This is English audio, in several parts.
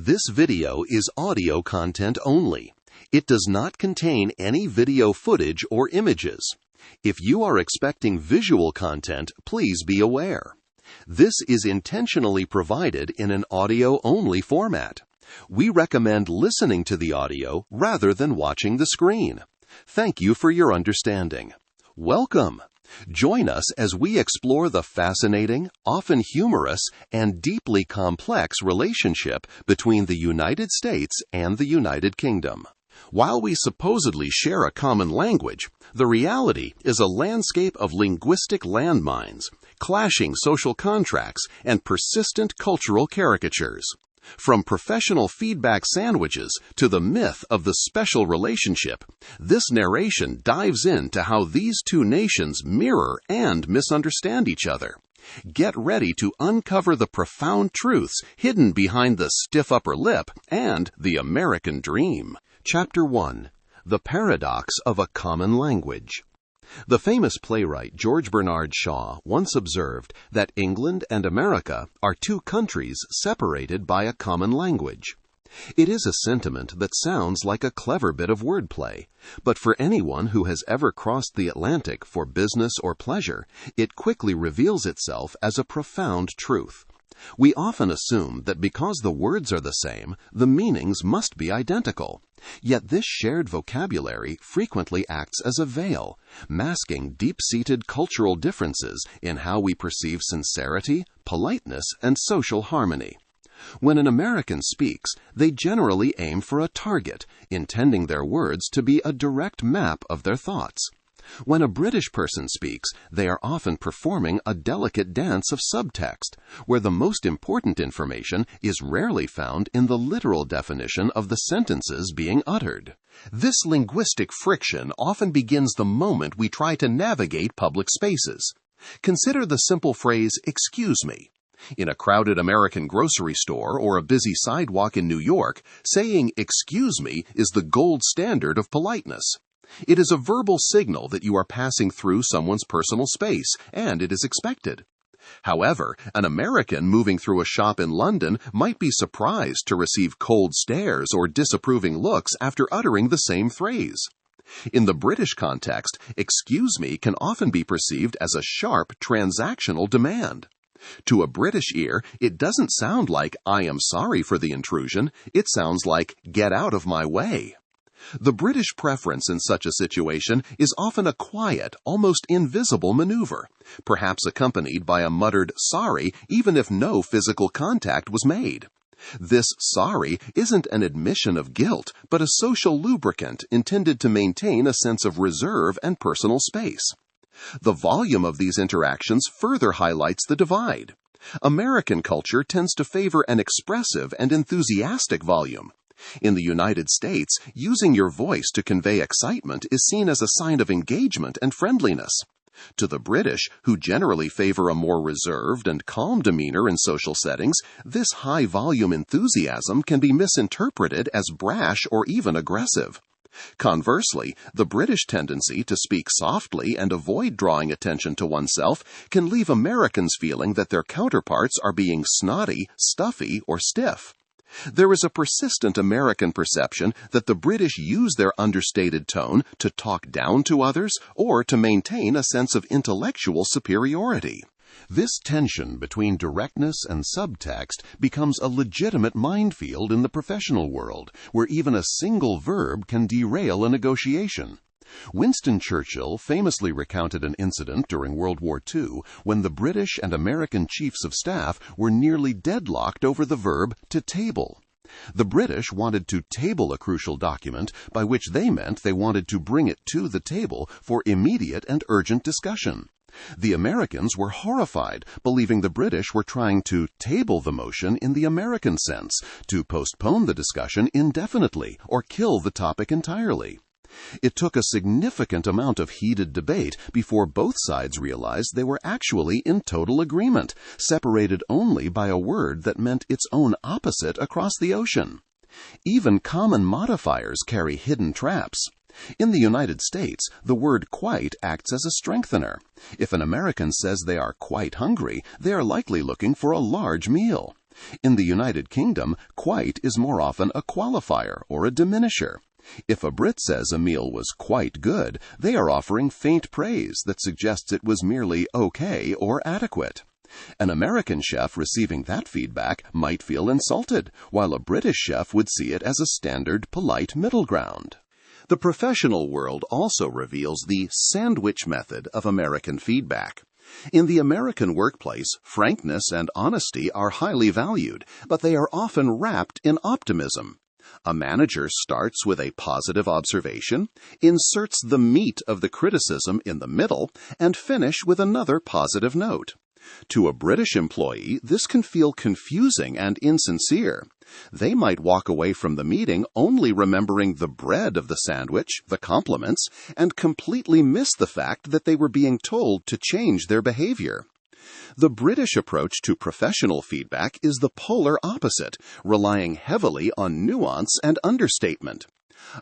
This video is audio content only. It does not contain any video footage or images. If you are expecting visual content, please be aware. This is intentionally provided in an audio-only format. We recommend listening to the audio rather than watching the screen. Thank you for your understanding. Welcome! Join us as we explore the fascinating, often humorous, and deeply complex relationship between the United States and the United Kingdom. While we supposedly share a common language, the reality is a landscape of linguistic landmines, clashing social contracts, and persistent cultural caricatures. From professional feedback sandwiches to the myth of the special relationship, this narration dives into how these two nations mirror and misunderstand each other. Get ready to uncover the profound truths hidden behind the stiff upper lip and the American dream. Chapter 1. The Paradox of a Common Language. The famous playwright George Bernard Shaw once observed that England and America are two countries separated by a common language. It is a sentiment that sounds like a clever bit of wordplay, but for anyone who has ever crossed the Atlantic for business or pleasure, it quickly reveals itself as a profound truth. We often assume that because the words are the same, the meanings must be identical. Yet this shared vocabulary frequently acts as a veil, masking deep-seated cultural differences in how we perceive sincerity, politeness, and social harmony. When an American speaks, they generally aim for a target, intending their words to be a direct map of their thoughts. When a British person speaks, they are often performing a delicate dance of subtext, where the most important information is rarely found in the literal definition of the sentences being uttered. This linguistic friction often begins the moment we try to navigate public spaces. Consider the simple phrase, "excuse me." In a crowded American grocery store or a busy sidewalk in New York, saying "excuse me" is the gold standard of politeness. It is a verbal signal that you are passing through someone's personal space, and it is expected. However, an American moving through a shop in London might be surprised to receive cold stares or disapproving looks after uttering the same phrase. In the British context, "excuse me" can often be perceived as a sharp, transactional demand. To a British ear, it doesn't sound like "I am sorry for the intrusion," it sounds like "get out of my way." The British preference in such a situation is often a quiet, almost invisible maneuver, perhaps accompanied by a muttered "sorry" even if no physical contact was made. This "sorry" isn't an admission of guilt, but a social lubricant intended to maintain a sense of reserve and personal space. The volume of these interactions further highlights the divide. American culture tends to favor an expressive and enthusiastic volume. In the United States, using your voice to convey excitement is seen as a sign of engagement and friendliness. To the British, who generally favor a more reserved and calm demeanor in social settings, this high-volume enthusiasm can be misinterpreted as brash or even aggressive. Conversely, the British tendency to speak softly and avoid drawing attention to oneself can leave Americans feeling that their counterparts are being snotty, stuffy, or stiff. There is a persistent American perception that the British use their understated tone to talk down to others or to maintain a sense of intellectual superiority. This tension between directness and subtext becomes a legitimate minefield in the professional world, where even a single verb can derail a negotiation. Winston Churchill famously recounted an incident during World War II when the British and American chiefs of staff were nearly deadlocked over the verb to table. The British wanted to table a crucial document, by which they meant they wanted to bring it to the table for immediate and urgent discussion. The Americans were horrified, believing the British were trying to table the motion in the American sense, to postpone the discussion indefinitely or kill the topic entirely. It took a significant amount of heated debate before both sides realized they were actually in total agreement, separated only by a word that meant its own opposite across the ocean. Even common modifiers carry hidden traps. In the United States, the word quite acts as a strengthener. If an American says they are quite hungry, they are likely looking for a large meal. In the United Kingdom, quite is more often a qualifier or a diminisher. If a Brit says a meal was quite good, they are offering faint praise that suggests it was merely okay or adequate. An American chef receiving that feedback might feel insulted, while a British chef would see it as a standard, polite middle ground. The professional world also reveals the sandwich method of American feedback. In the American workplace, frankness and honesty are highly valued, but they are often wrapped in optimism. A manager starts with a positive observation, inserts the meat of the criticism in the middle, and finish with another positive note. To a British employee, this can feel confusing and insincere. They might walk away from the meeting only remembering the bread of the sandwich, the compliments, and completely miss the fact that they were being told to change their behavior. The British approach to professional feedback is the polar opposite, relying heavily on nuance and understatement.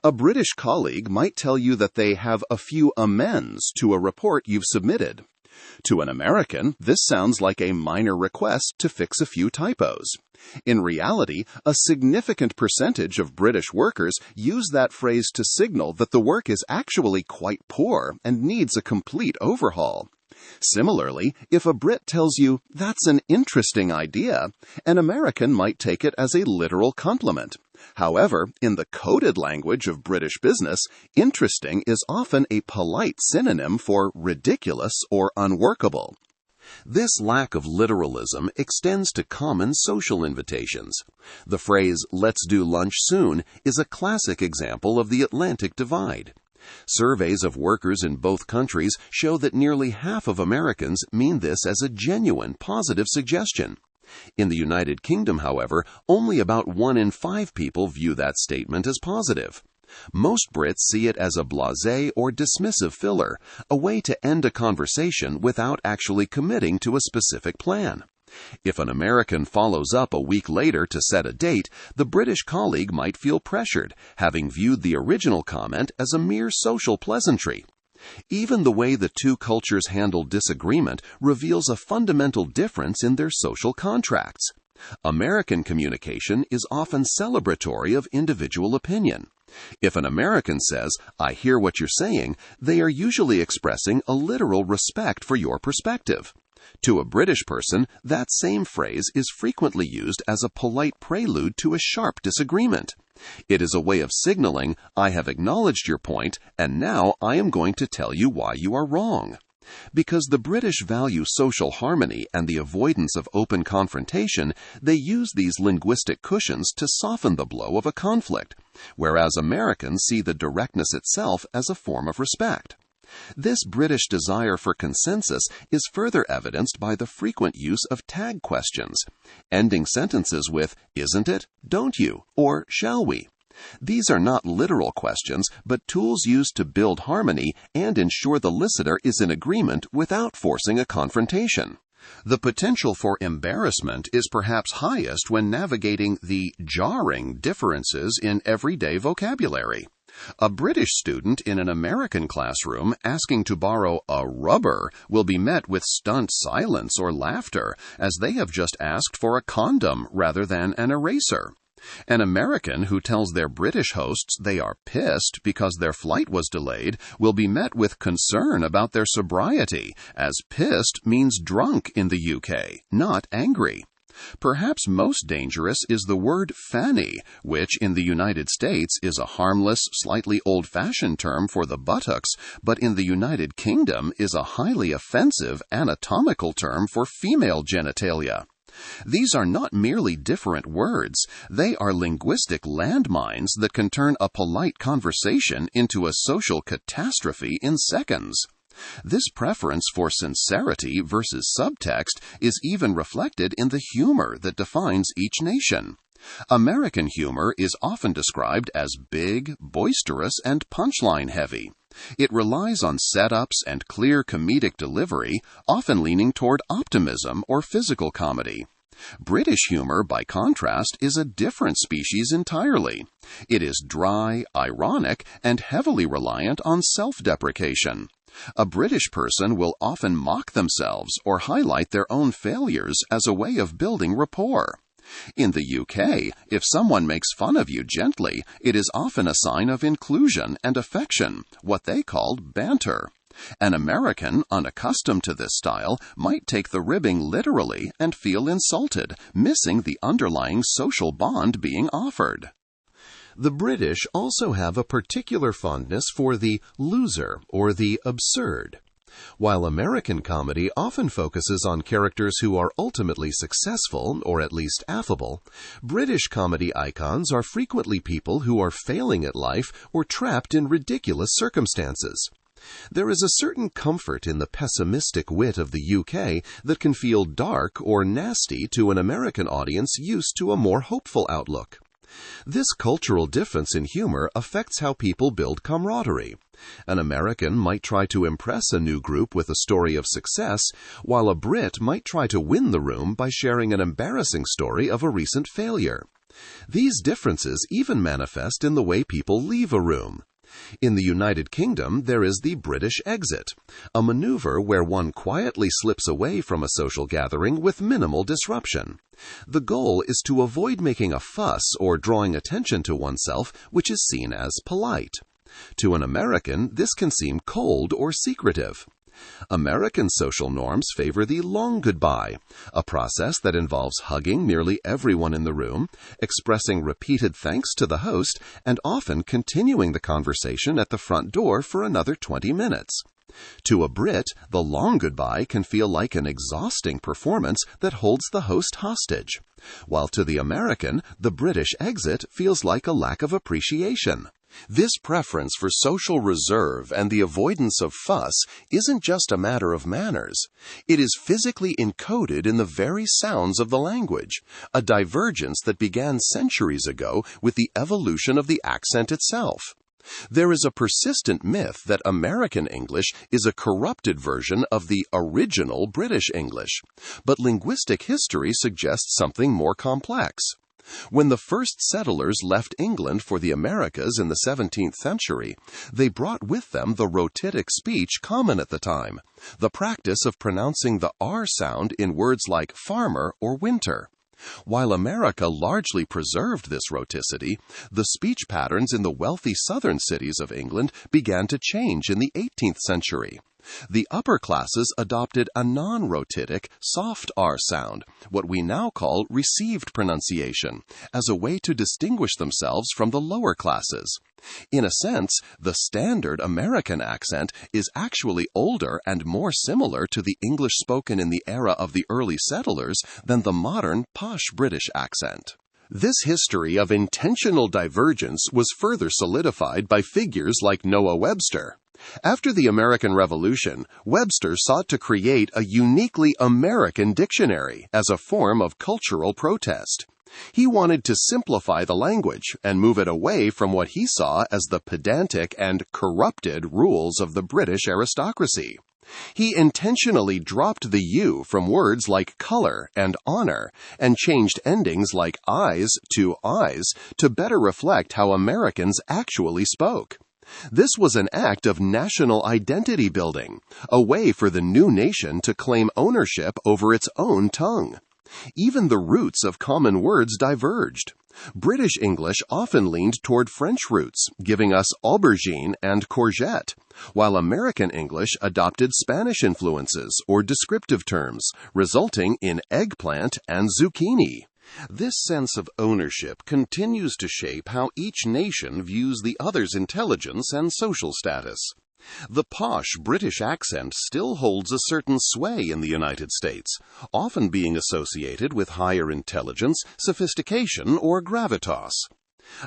A British colleague might tell you that they have a few amends to a report you've submitted. To an American, this sounds like a minor request to fix a few typos. In reality, a significant percentage of British workers use that phrase to signal that the work is actually quite poor and needs a complete overhaul. Similarly, if a Brit tells you, "That's an interesting idea," an American might take it as a literal compliment. However, in the coded language of British business, interesting is often a polite synonym for ridiculous or unworkable. This lack of literalism extends to common social invitations. The phrase, "let's do lunch soon," is a classic example of the Atlantic divide. Surveys of workers in both countries show that nearly half of Americans mean this as a genuine, positive suggestion. In the United Kingdom, however, only about 1 in 5 people view that statement as positive. Most Brits see it as a blasé or dismissive filler, a way to end a conversation without actually committing to a specific plan. If an American follows up a week later to set a date, the British colleague might feel pressured, having viewed the original comment as a mere social pleasantry. Even the way the two cultures handle disagreement reveals a fundamental difference in their social contracts. American communication is often celebratory of individual opinion. If an American says, "I hear what you're saying," they are usually expressing a literal respect for your perspective. To a British person, that same phrase is frequently used as a polite prelude to a sharp disagreement. It is a way of signaling, "I have acknowledged your point, and now I am going to tell you why you are wrong." Because the British value social harmony and the avoidance of open confrontation, they use these linguistic cushions to soften the blow of a conflict, whereas Americans see the directness itself as a form of respect. This British desire for consensus is further evidenced by the frequent use of tag questions, ending sentences with, "Isn't it?" "Don't you?" or "Shall we?" These are not literal questions, but tools used to build harmony and ensure the listener is in agreement without forcing a confrontation. The potential for embarrassment is perhaps highest when navigating the jarring differences in everyday vocabulary. A British student in an American classroom asking to borrow a rubber will be met with stunned silence or laughter, as they have just asked for a condom rather than an eraser. An American who tells their British hosts they are pissed because their flight was delayed will be met with concern about their sobriety, as pissed means drunk in the UK, not angry. Perhaps most dangerous is the word fanny, which in the United States is a harmless, slightly old-fashioned term for the buttocks, but in the United Kingdom is a highly offensive anatomical term for female genitalia. These are not merely different words, they are linguistic landmines that can turn a polite conversation into a social catastrophe in seconds. This preference for sincerity versus subtext is even reflected in the humor that defines each nation. American humor is often described as big, boisterous, and punchline heavy. It relies on setups and clear comedic delivery, often leaning toward optimism or physical comedy. British humor, by contrast, is a different species entirely. It is dry, ironic, and heavily reliant on self-deprecation. A British person will often mock themselves or highlight their own failures as a way of building rapport. In the UK, if someone makes fun of you gently, it is often a sign of inclusion and affection, what they called banter. An American, unaccustomed to this style, might take the ribbing literally and feel insulted, missing the underlying social bond being offered. The British also have a particular fondness for the loser or the absurd. While American comedy often focuses on characters who are ultimately successful, or at least affable, British comedy icons are frequently people who are failing at life or trapped in ridiculous circumstances. There is a certain comfort in the pessimistic wit of the UK that can feel dark or nasty to an American audience used to a more hopeful outlook. This cultural difference in humor affects how people build camaraderie. An American might try to impress a new group with a story of success, while a Brit might try to win the room by sharing an embarrassing story of a recent failure. These differences even manifest in the way people leave a room. In the United Kingdom, there is the British exit, a maneuver where one quietly slips away from a social gathering with minimal disruption. The goal is to avoid making a fuss or drawing attention to oneself, which is seen as polite. To an American, this can seem cold or secretive. American social norms favor the long goodbye, a process that involves hugging nearly everyone in the room, expressing repeated thanks to the host, and often continuing the conversation at the front door for another 20 minutes. To a Brit, the long goodbye can feel like an exhausting performance that holds the host hostage, while to the American, the British exit feels like a lack of appreciation. This preference for social reserve and the avoidance of fuss isn't just a matter of manners. It is physically encoded in the very sounds of the language, a divergence that began centuries ago with the evolution of the accent itself. There is a persistent myth that American English is a corrupted version of the original British English, but linguistic history suggests something more complex. When the first settlers left England for the Americas in the 17th century, they brought with them the rhotic speech common at the time, the practice of pronouncing the R sound in words like farmer or winter. While America largely preserved this rhoticity, the speech patterns in the wealthy southern cities of England began to change in the 18th century. The upper classes adopted a non-rhotic, soft R sound, what we now call received pronunciation, as a way to distinguish themselves from the lower classes. In a sense, the standard American accent is actually older and more similar to the English spoken in the era of the early settlers than the modern posh British accent. This history of intentional divergence was further solidified by figures like Noah Webster. After the American Revolution, Webster sought to create a uniquely American dictionary as a form of cultural protest. He wanted to simplify the language and move it away from what he saw as the pedantic and corrupted rules of the British aristocracy. He intentionally dropped the U from words like color and honor and changed endings like eyes to eyes to better reflect how Americans actually spoke. This was an act of national identity building, a way for the new nation to claim ownership over its own tongue. Even the roots of common words diverged. British English often leaned toward French roots, giving us aubergine and courgette, while American English adopted Spanish influences or descriptive terms, resulting in eggplant and zucchini. This sense of ownership continues to shape how each nation views the other's intelligence and social status. The posh British accent still holds a certain sway in the United States, often being associated with higher intelligence, sophistication, or gravitas.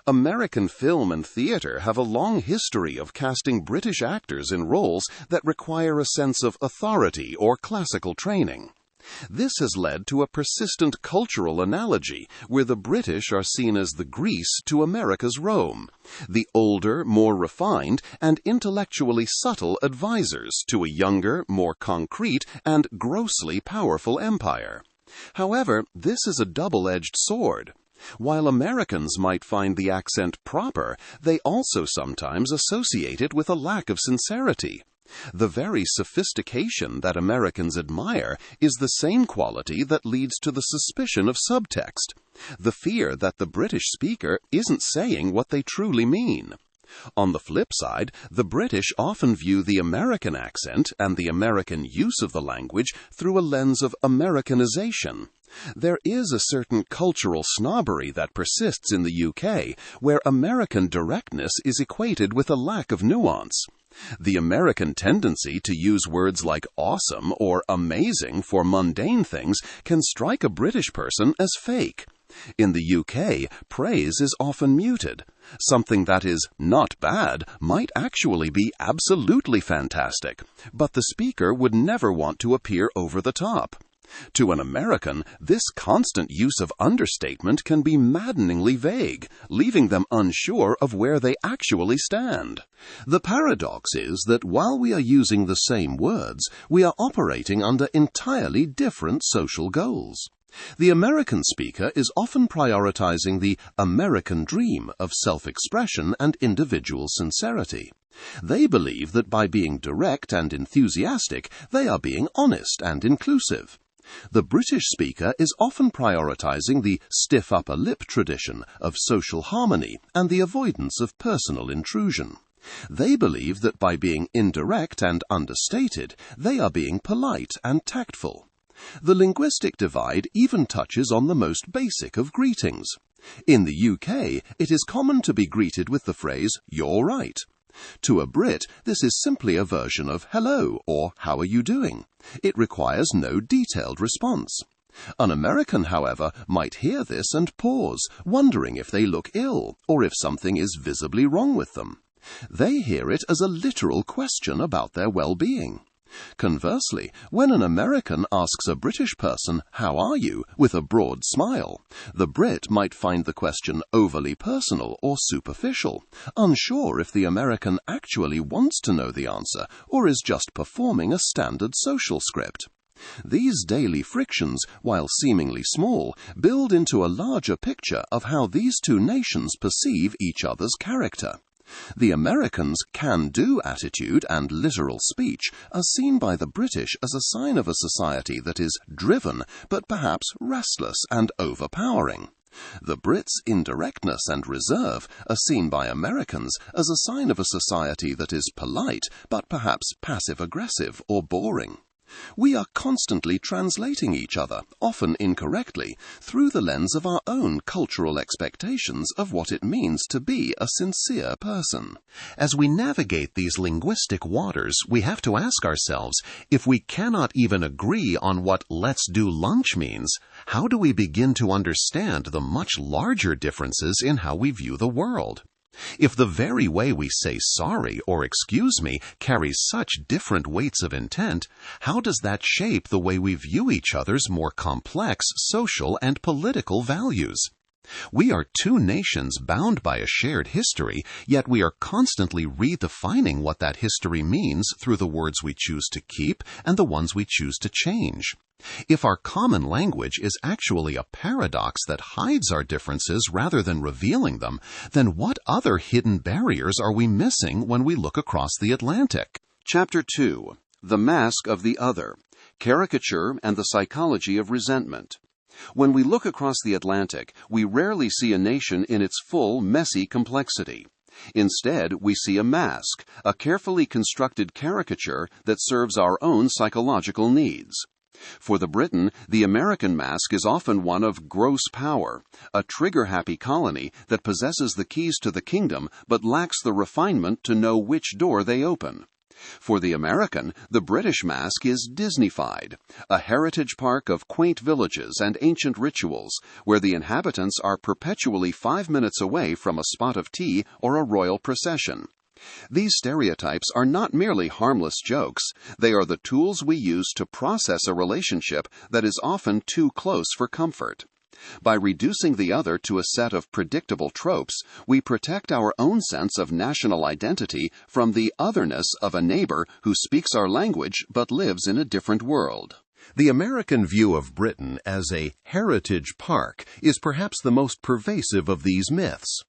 American film and theater have a long history of casting British actors in roles that require a sense of authority or classical training. This has led to a persistent cultural analogy where the British are seen as the Greece to America's Rome, the older, more refined, and intellectually subtle advisors to a younger, more concrete, and grossly powerful empire. However, this is a double-edged sword. While Americans might find the accent proper, they also sometimes associate it with a lack of sincerity. The very sophistication that Americans admire is the same quality that leads to the suspicion of subtext, the fear that the British speaker isn't saying what they truly mean. On the flip side, the British often view the American accent and the American use of the language through a lens of Americanization. There is a certain cultural snobbery that persists in the UK, where American directness is equated with a lack of nuance. The American tendency to use words like awesome or amazing for mundane things can strike a British person as fake. In the UK, praise is often muted. Something that is not bad might actually be absolutely fantastic, but the speaker would never want to appear over the top. To an American, this constant use of understatement can be maddeningly vague, leaving them unsure of where they actually stand. The paradox is that while we are using the same words, we are operating under entirely different social goals. The American speaker is often prioritizing the American dream of self-expression and individual sincerity. They believe that by being direct and enthusiastic, they are being honest and inclusive. The British speaker is often prioritizing the stiff upper lip tradition of social harmony and the avoidance of personal intrusion. They believe that by being indirect and understated, they are being polite and tactful. The linguistic divide even touches on the most basic of greetings. In the UK, it is common to be greeted with the phrase, "You're right." To a Brit, this is simply a version of hello or how are you doing? It requires no detailed response. An American, however, might hear this and pause, wondering if they look ill or if something is visibly wrong with them. They hear it as a literal question about their well-being. Conversely, when an American asks a British person, "How are you?" with a broad smile, the Brit might find the question overly personal or superficial, unsure if the American actually wants to know the answer or is just performing a standard social script. These daily frictions, while seemingly small, build into a larger picture of how these two nations perceive each other's character. The Americans' can-do attitude and literal speech are seen by the British as a sign of a society that is driven, but perhaps restless and overpowering. The Brits' indirectness and reserve are seen by Americans as a sign of a society that is polite, but perhaps passive-aggressive or boring. We are constantly translating each other, often incorrectly, through the lens of our own cultural expectations of what it means to be a sincere person. As we navigate these linguistic waters, we have to ask ourselves, if we cannot even agree on what "let's do lunch" means, how do we begin to understand the much larger differences in how we view the world? If the very way we say sorry or excuse me carries such different weights of intent, how does that shape the way we view each other's more complex social and political values? We are two nations bound by a shared history, yet we are constantly redefining what that history means through the words we choose to keep and the ones we choose to change. If our common language is actually a paradox that hides our differences rather than revealing them, then what other hidden barriers are we missing when we look across the Atlantic? Chapter 2. The Mask of the Other. Caricature and the Psychology of Resentment. When we look across the Atlantic, we rarely see a nation in its full, messy complexity. Instead, we see a mask, a carefully constructed caricature that serves our own psychological needs. For the Briton, the American mask is often one of gross power, a trigger-happy colony that possesses the keys to the kingdom but lacks the refinement to know which door they open. For the American, the British mask is Disneyfied, a heritage park of quaint villages and ancient rituals, where the inhabitants are perpetually 5 minutes away from a spot of tea or a royal procession. These stereotypes are not merely harmless jokes, they are the tools we use to process a relationship that is often too close for comfort. By reducing the other to a set of predictable tropes, we protect our own sense of national identity from the otherness of a neighbor who speaks our language but lives in a different world. The American view of Britain as a heritage park is perhaps the most pervasive of these myths.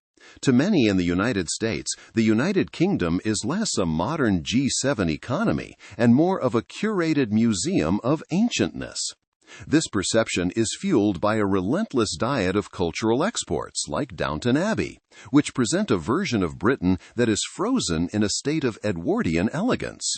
To many in the United States, the United Kingdom is less a modern G7 economy and more of a curated museum of ancientness. This perception is fueled by a relentless diet of cultural exports like Downton Abbey, which present a version of Britain that is frozen in a state of Edwardian elegance.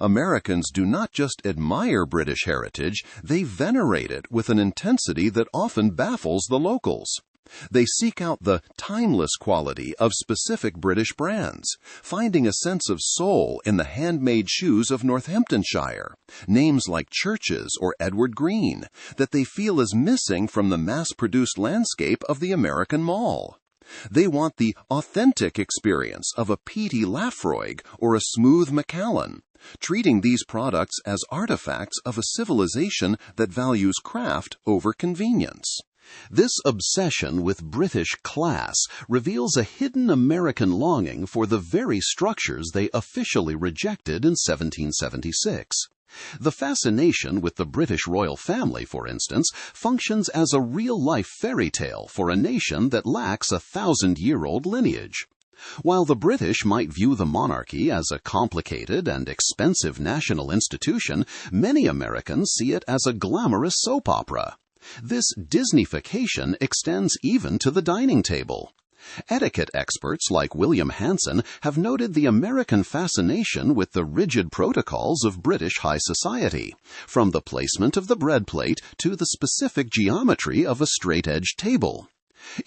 Americans do not just admire British heritage, they venerate it with an intensity that often baffles the locals. They seek out the timeless quality of specific British brands, finding a sense of soul in the handmade shoes of Northamptonshire, names like Church's or Edward Green, that they feel is missing from the mass-produced landscape of the American mall. They want the authentic experience of a peaty Laphroaig or a smooth Macallan, treating these products as artifacts of a civilization that values craft over convenience. This obsession with British class reveals a hidden American longing for the very structures they officially rejected in 1776. The fascination with the British royal family, for instance, functions as a real-life fairy tale for a nation that lacks a 1,000-year-old lineage. While the British might view the monarchy as a complicated and expensive national institution, many Americans see it as a glamorous soap opera. This Disneyfication extends even to the dining table. Etiquette experts like William Hanson have noted the American fascination with the rigid protocols of British high society, from the placement of the bread plate to the specific geometry of a straight-edged table.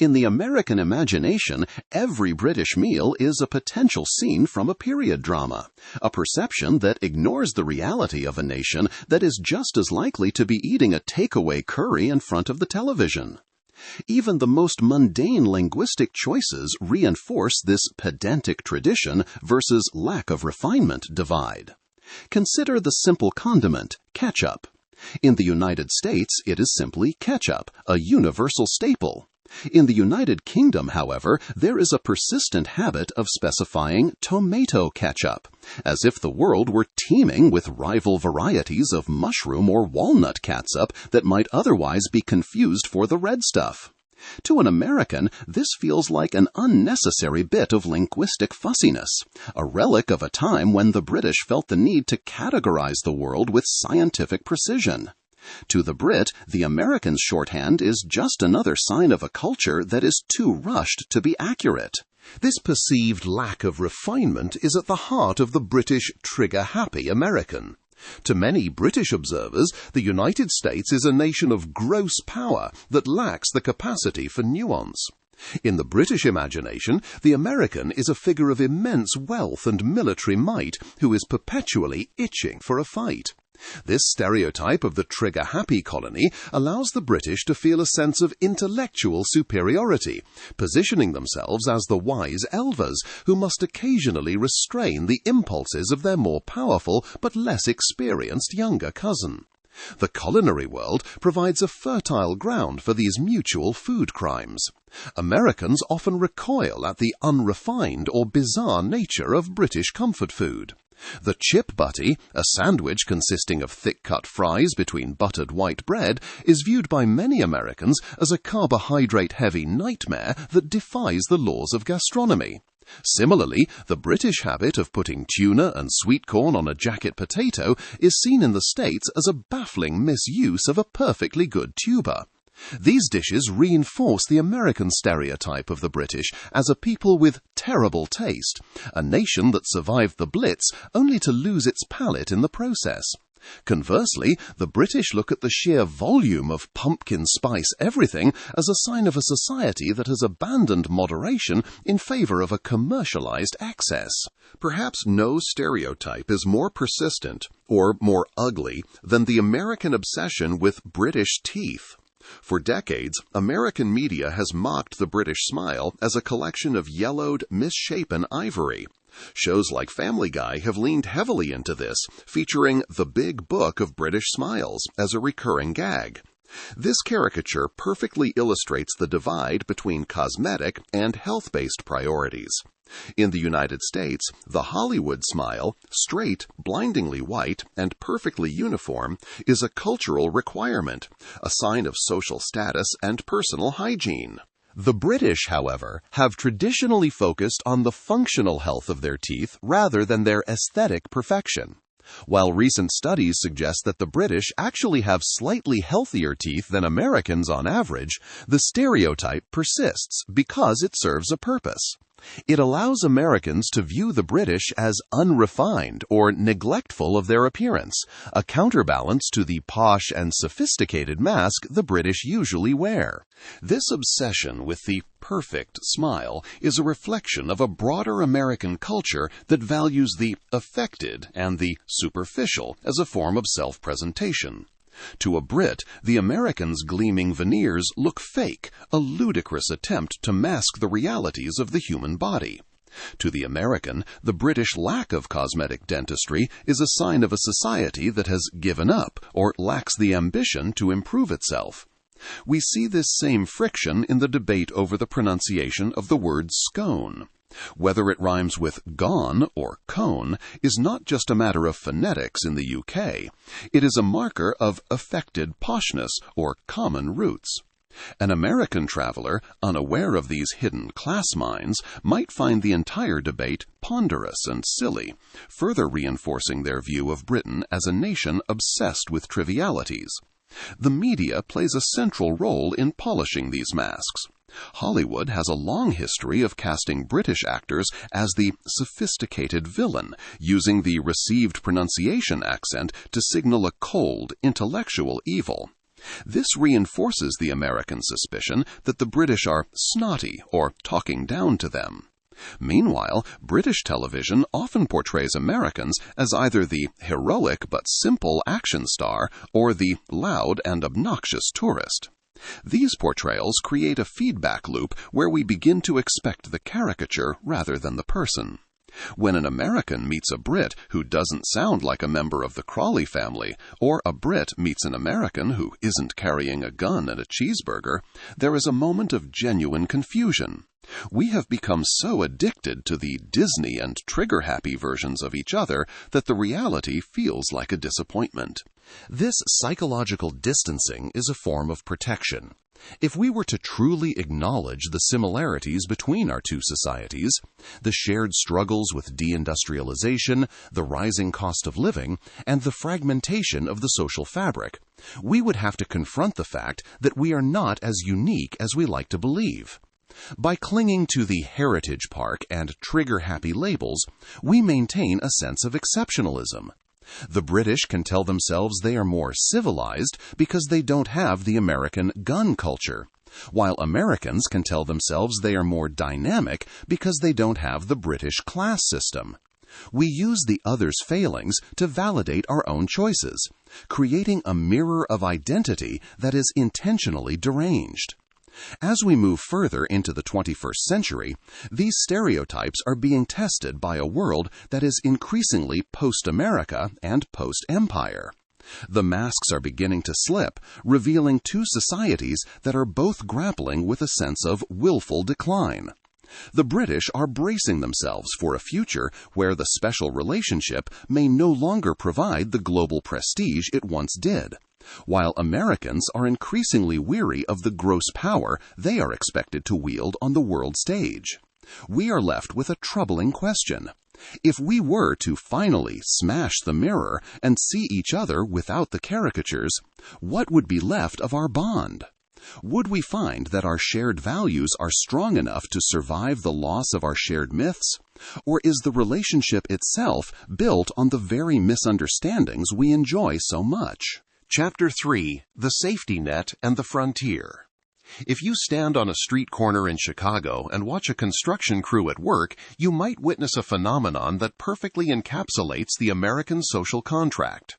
In the American imagination, every British meal is a potential scene from a period drama, a perception that ignores the reality of a nation that is just as likely to be eating a takeaway curry in front of the television. Even the most mundane linguistic choices reinforce this pedantic tradition versus lack of refinement divide. Consider the simple condiment, ketchup. In the United States, it is simply ketchup, a universal staple. In the United Kingdom, however, there is a persistent habit of specifying tomato ketchup, as if the world were teeming with rival varieties of mushroom or walnut catsup that might otherwise be confused for the red stuff. To an American, this feels like an unnecessary bit of linguistic fussiness, a relic of a time when the British felt the need to categorize the world with scientific precision. To the Brit, the American's shorthand is just another sign of a culture that is too rushed to be accurate. This perceived lack of refinement is at the heart of the British trigger-happy American. To many British observers, the United States is a nation of gross power that lacks the capacity for nuance. In the British imagination, the American is a figure of immense wealth and military might who is perpetually itching for a fight. This stereotype of the trigger-happy colony allows the British to feel a sense of intellectual superiority, positioning themselves as the wise elvers who must occasionally restrain the impulses of their more powerful but less experienced younger cousin. The culinary world provides a fertile ground for these mutual food crimes. Americans often recoil at the unrefined or bizarre nature of British comfort food. The chip butty, a sandwich consisting of thick-cut fries between buttered white bread, is viewed by many Americans as a carbohydrate-heavy nightmare that defies the laws of gastronomy. Similarly, the British habit of putting tuna and sweet corn on a jacket potato is seen in the States as a baffling misuse of a perfectly good tuber. These dishes reinforce the American stereotype of the British as a people with terrible taste, a nation that survived the Blitz only to lose its palate in the process. Conversely, the British look at the sheer volume of pumpkin spice everything as a sign of a society that has abandoned moderation in favor of a commercialized excess. Perhaps no stereotype is more persistent or more ugly than the American obsession with British teeth. For decades, American media has mocked the British smile as a collection of yellowed, misshapen ivory. Shows like Family Guy have leaned heavily into this, featuring the Big Book of British Smiles as a recurring gag. This caricature perfectly illustrates the divide between cosmetic and health-based priorities. In the United States, the Hollywood smile, straight, blindingly white, and perfectly uniform, is a cultural requirement, a sign of social status and personal hygiene. The British, however, have traditionally focused on the functional health of their teeth rather than their aesthetic perfection. While recent studies suggest that the British actually have slightly healthier teeth than Americans on average, the stereotype persists because it serves a purpose. It allows Americans to view the British as unrefined or neglectful of their appearance, a counterbalance to the posh and sophisticated mask the British usually wear. This obsession with the perfect smile is a reflection of a broader American culture that values the affected and the superficial as a form of self-presentation. To a Brit, the American's gleaming veneers look fake, a ludicrous attempt to mask the realities of the human body. To the American, the British lack of cosmetic dentistry is a sign of a society that has given up or lacks the ambition to improve itself. We see this same friction in the debate over the pronunciation of the word scone. Whether it rhymes with gone or cone is not just a matter of phonetics in the UK. It is a marker of affected poshness or common roots. An American traveler, unaware of these hidden class minds, might find the entire debate ponderous and silly, further reinforcing their view of Britain as a nation obsessed with trivialities. The media plays a central role in polishing these masks. Hollywood has a long history of casting British actors as the sophisticated villain, using the received pronunciation accent to signal a cold, intellectual evil. This reinforces the American suspicion that the British are snotty or talking down to them. Meanwhile, British television often portrays Americans as either the heroic but simple action star or the loud and obnoxious tourist. These portrayals create a feedback loop where we begin to expect the caricature rather than the person. When an American meets a Brit who doesn't sound like a member of the Crawley family, or a Brit meets an American who isn't carrying a gun and a cheeseburger, there is a moment of genuine confusion. We have become so addicted to the Disney and trigger-happy versions of each other that the reality feels like a disappointment. This psychological distancing is a form of protection. If we were to truly acknowledge the similarities between our two societies, the shared struggles with deindustrialization, the rising cost of living, and the fragmentation of the social fabric, we would have to confront the fact that we are not as unique as we like to believe. By clinging to the heritage park and trigger-happy labels, we maintain a sense of exceptionalism. The British can tell themselves they are more civilized because they don't have the American gun culture, while Americans can tell themselves they are more dynamic because they don't have the British class system. We use the other's failings to validate our own choices, creating a mirror of identity that is intentionally deranged. As we move further into the 21st century, these stereotypes are being tested by a world that is increasingly post-America and post-Empire. The masks are beginning to slip, revealing two societies that are both grappling with a sense of willful decline. The British are bracing themselves for a future where the special relationship may no longer provide the global prestige it once did, while Americans are increasingly weary of the gross power they are expected to wield on the world stage. We are left with a troubling question. If we were to finally smash the mirror and see each other without the caricatures, what would be left of our bond? Would we find that our shared values are strong enough to survive the loss of our shared myths? Or is the relationship itself built on the very misunderstandings we enjoy so much? Chapter 3: The Safety Net and the Frontier. If you stand on a street corner in Chicago and watch a construction crew at work, you might witness a phenomenon that perfectly encapsulates the American social contract.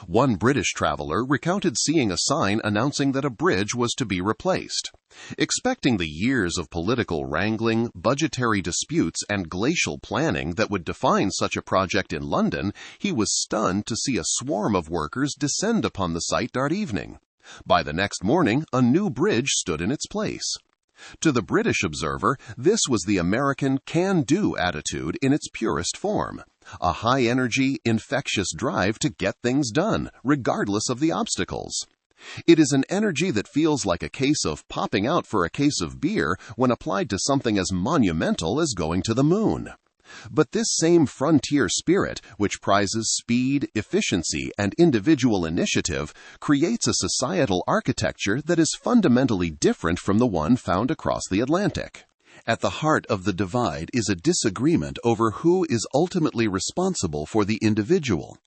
One British traveler recounted seeing a sign announcing that a bridge was to be replaced. Expecting the years of political wrangling, budgetary disputes, and glacial planning that would define such a project in London, he was stunned to see a swarm of workers descend upon the site that evening. By the next morning, a new bridge stood in its place. To the British observer, this was the American can-do attitude in its purest form. A high-energy, infectious drive to get things done, regardless of the obstacles. It is an energy that feels like a case of popping out for a case of beer when applied to something as monumental as going to the moon. But this same frontier spirit, which prizes speed, efficiency, and individual initiative, creates a societal architecture that is fundamentally different from the one found across the Atlantic. At the heart of the divide is a disagreement over who is ultimately responsible for the individual.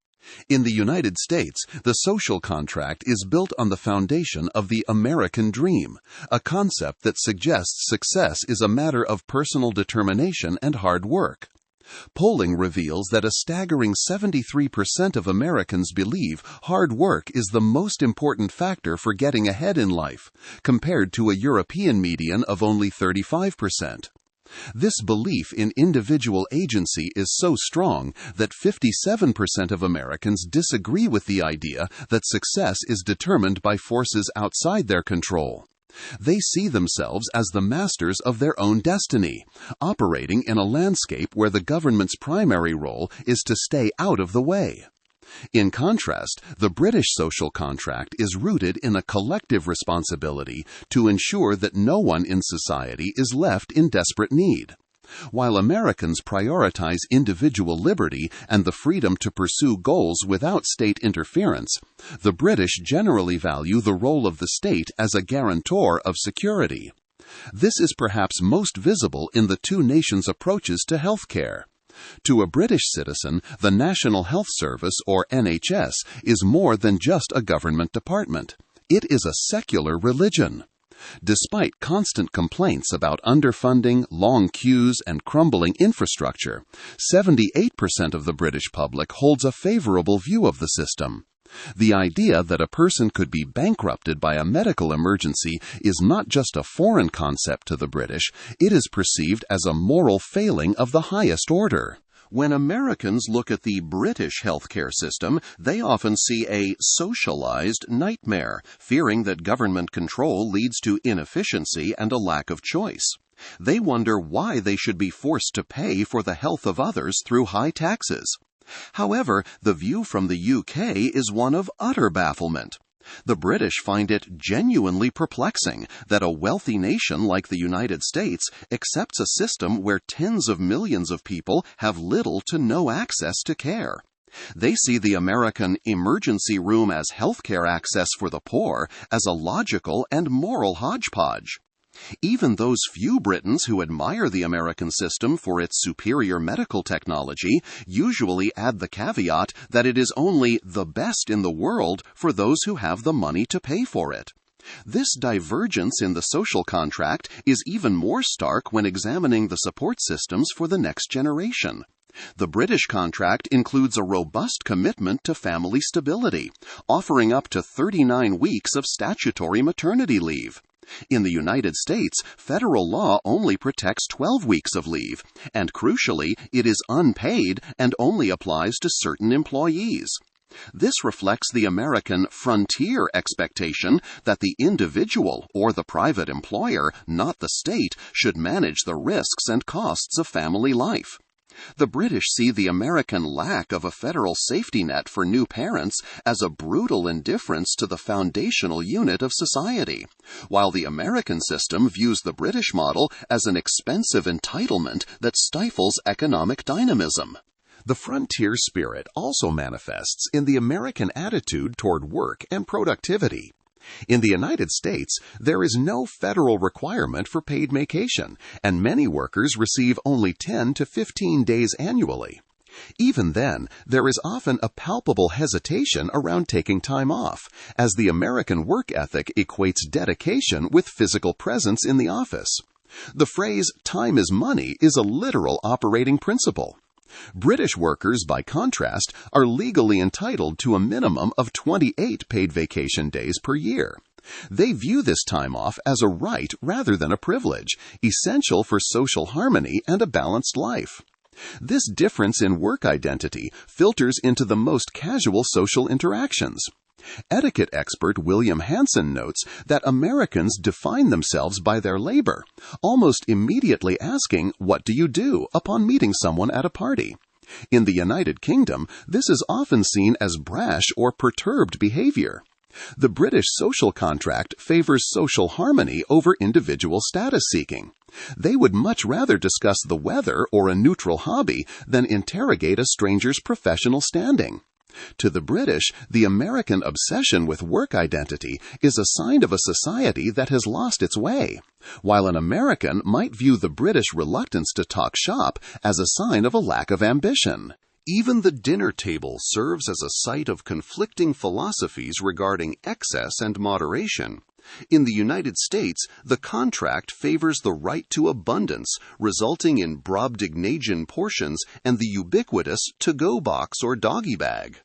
In the United States, the social contract is built on the foundation of the American dream, a concept that suggests success is a matter of personal determination and hard work. Polling reveals that a staggering 73% of Americans believe hard work is the most important factor for getting ahead in life, compared to a European median of only 35%. This belief in individual agency is so strong that 57% of Americans disagree with the idea that success is determined by forces outside their control. They see themselves as the masters of their own destiny, operating in a landscape where the government's primary role is to stay out of the way. In contrast, the British social contract is rooted in a collective responsibility to ensure that no one in society is left in desperate need. While Americans prioritize individual liberty and the freedom to pursue goals without state interference, the British generally value the role of the state as a guarantor of security. This is perhaps most visible in the two nations' approaches to health care. To a British citizen, the National Health Service, or NHS, is more than just a government department. It is a secular religion. Despite constant complaints about underfunding, long queues, and crumbling infrastructure, 78% of the British public holds a favorable view of the system. The idea that a person could be bankrupted by a medical emergency is not just a foreign concept to the British, it is perceived as a moral failing of the highest order. When Americans look at the British healthcare system, they often see a socialized nightmare, fearing that government control leads to inefficiency and a lack of choice. They wonder why they should be forced to pay for the health of others through high taxes. However, the view from the UK is one of utter bafflement. The British find it genuinely perplexing that a wealthy nation like the United States accepts a system where tens of millions of people have little to no access to care. They see the American emergency room as healthcare access for the poor as a logical and moral hodgepodge. Even those few Britons who admire the American system for its superior medical technology usually add the caveat that it is only the best in the world for those who have the money to pay for it. This divergence in the social contract is even more stark when examining the support systems for the next generation. The British contract includes a robust commitment to family stability, offering up to 39 weeks of statutory maternity leave. In the United States, federal law only protects 12 weeks of leave, and crucially, it is unpaid and only applies to certain employees. This reflects the American frontier expectation that the individual or the private employer, not the state, should manage the risks and costs of family life. The British see the American lack of a federal safety net for new parents as a brutal indifference to the foundational unit of society, while the American system views the British model as an expensive entitlement that stifles economic dynamism. The frontier spirit also manifests in the American attitude toward work and productivity. In the United States, there is no federal requirement for paid vacation, and many workers receive only 10 to 15 days annually. Even then, there is often a palpable hesitation around taking time off, as the American work ethic equates dedication with physical presence in the office. The phrase, "time is money," is a literal operating principle. British workers, by contrast, are legally entitled to a minimum of 28 paid vacation days per year. They view this time off as a right rather than a privilege, essential for social harmony and a balanced life. This difference in work identity filters into the most casual social interactions. Etiquette expert William Hansen notes that Americans define themselves by their labor, almost immediately asking, "What do you do?" upon meeting someone at a party. In the United Kingdom, this is often seen as brash or perturbed behavior. The British social contract favors social harmony over individual status seeking. They would much rather discuss the weather or a neutral hobby than interrogate a stranger's professional standing. To the British, the American obsession with work identity is a sign of a society that has lost its way, while an American might view the British reluctance to talk shop as a sign of a lack of ambition. Even the dinner table serves as a site of conflicting philosophies regarding excess and moderation. In the United States, the contract favors the right to abundance, resulting in Brobdingnagian portions and the ubiquitous to-go box or doggy bag.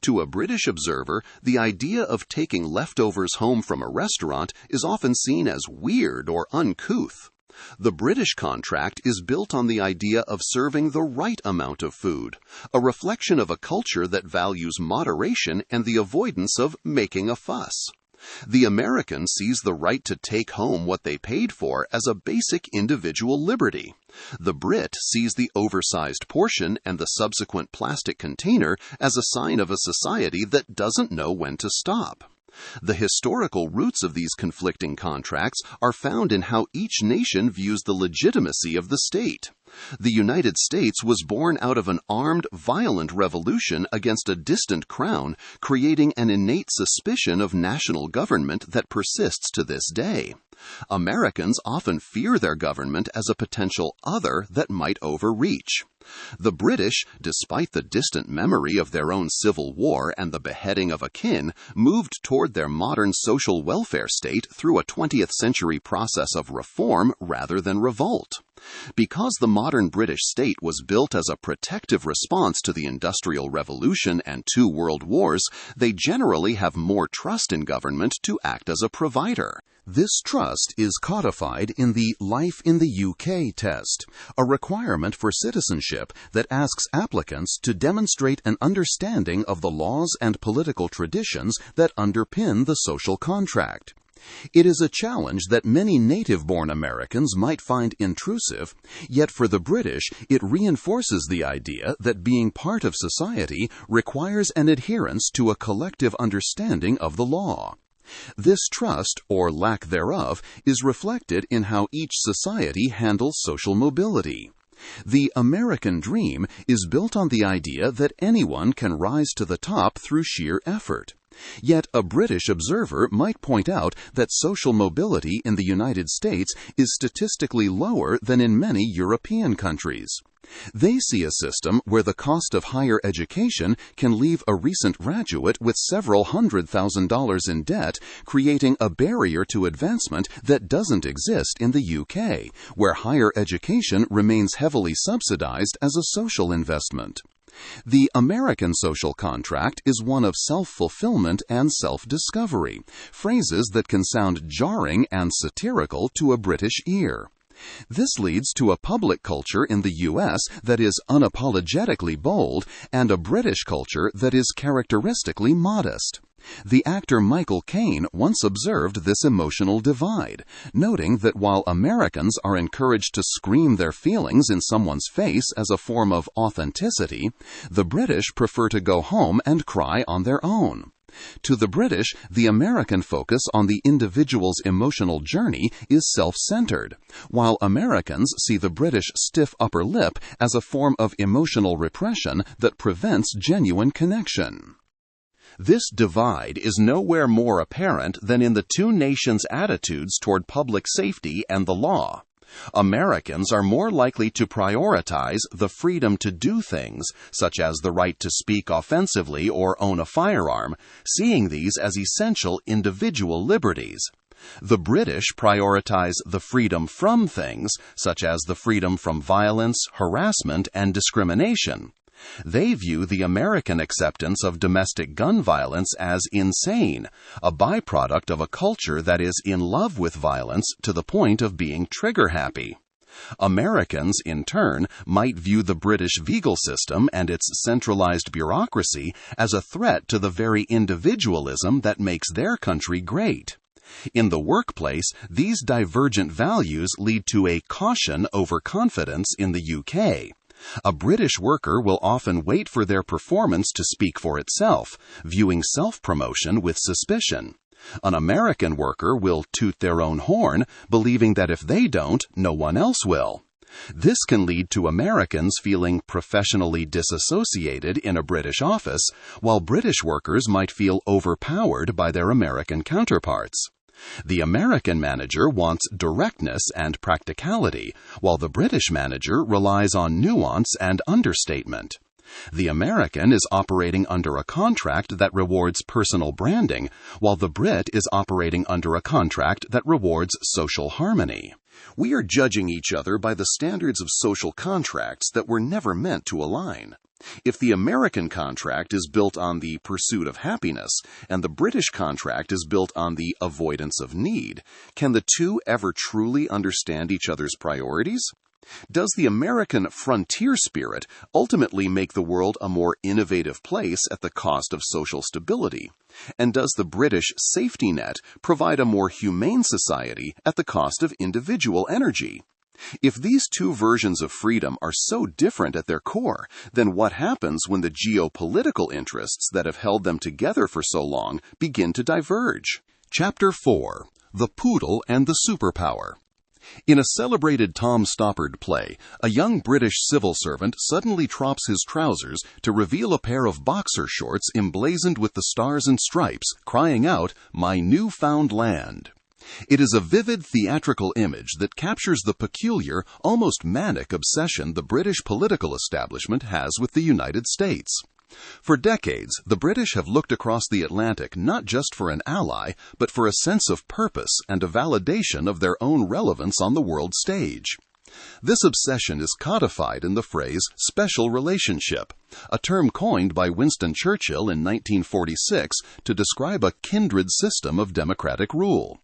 To a British observer, the idea of taking leftovers home from a restaurant is often seen as weird or uncouth. The British contract is built on the idea of serving the right amount of food, a reflection of a culture that values moderation and the avoidance of making a fuss. The American sees the right to take home what they paid for as a basic individual liberty. The Brit sees the oversized portion and the subsequent plastic container as a sign of a society that doesn't know when to stop. The historical roots of these conflicting contracts are found in how each nation views the legitimacy of the state. The United States was born out of an armed, violent revolution against a distant crown, creating an innate suspicion of national government that persists to this day. Americans often fear their government as a potential other that might overreach. The British, despite the distant memory of their own civil war and the beheading of a kin, moved toward their modern social welfare state through a 20th century process of reform rather than revolt. Because the modern British state was built as a protective response to the Industrial Revolution and 2 world wars, they generally have more trust in government to act as a provider. This trust is codified in the Life in the UK test, a requirement for citizenship that asks applicants to demonstrate an understanding of the laws and political traditions that underpin the social contract. It is a challenge that many native-born Americans might find intrusive, yet for the British it reinforces the idea that being part of society requires an adherence to a collective understanding of the law. This trust, or lack thereof, is reflected in how each society handles social mobility. The American dream is built on the idea that anyone can rise to the top through sheer effort. Yet a British observer might point out that social mobility in the United States is statistically lower than in many European countries. They see a system where the cost of higher education can leave a recent graduate with several $100,000 in debt, creating a barrier to advancement that doesn't exist in the UK, where higher education remains heavily subsidized as a social investment. The American social contract is one of self-fulfillment and self-discovery, phrases that can sound jarring and satirical to a British ear. This leads to a public culture in the U.S. that is unapologetically bold and a British culture that is characteristically modest. The actor Michael Caine once observed this emotional divide, noting that while Americans are encouraged to scream their feelings in someone's face as a form of authenticity, the British prefer to go home and cry on their own. To the British, the American focus on the individual's emotional journey is self-centered, while Americans see the British stiff upper lip as a form of emotional repression that prevents genuine connection. This divide is nowhere more apparent than in the 2 nations' attitudes toward public safety and the law. Americans are more likely to prioritize the freedom to do things, such as the right to speak offensively or own a firearm, seeing these as essential individual liberties. The British prioritize the freedom from things, such as the freedom from violence, harassment, and discrimination. They view the American acceptance of domestic gun violence as insane, a byproduct of a culture that is in love with violence to the point of being trigger-happy. Americans, in turn, might view the British legal system and its centralized bureaucracy as a threat to the very individualism that makes their country great. In the workplace, these divergent values lead to a caution over confidence in the UK. A British worker will often wait for their performance to speak for itself, viewing self-promotion with suspicion. An American worker will toot their own horn, believing that if they don't, no one else will. This can lead to Americans feeling professionally disassociated in a British office, while British workers might feel overpowered by their American counterparts. The American manager wants directness and practicality, while the British manager relies on nuance and understatement. The American is operating under a contract that rewards personal branding, while the Brit is operating under a contract that rewards social harmony. We are judging each other by the standards of social contracts that were never meant to align. If the American contract is built on the pursuit of happiness and the British contract is built on the avoidance of need, can the two ever truly understand each other's priorities? Does the American frontier spirit ultimately make the world a more innovative place at the cost of social stability? And does the British safety net provide a more humane society at the cost of individual energy? If these two versions of freedom are so different at their core, then what happens when the geopolitical interests that have held them together for so long begin to diverge? Chapter 4. The Poodle and the Superpower. In a celebrated Tom Stoppard play, a young British civil servant suddenly drops his trousers to reveal a pair of boxer shorts emblazoned with the stars and stripes, crying out, "My newfound land." It is a vivid theatrical image that captures the peculiar, almost manic obsession the British political establishment has with the United States. For decades, the British have looked across the Atlantic not just for an ally, but for a sense of purpose and a validation of their own relevance on the world stage. This obsession is codified in the phrase special relationship, a term coined by Winston Churchill in 1946 to describe a kindred system of democratic rule.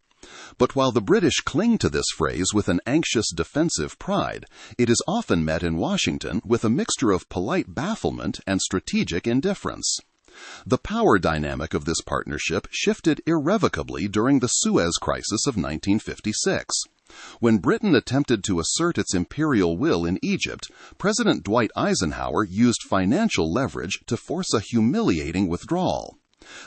But while the British cling to this phrase with an anxious defensive pride, it is often met in Washington with a mixture of polite bafflement and strategic indifference. The power dynamic of this partnership shifted irrevocably during the Suez Crisis of 1956. When Britain attempted to assert its imperial will in Egypt, President Dwight Eisenhower used financial leverage to force a humiliating withdrawal.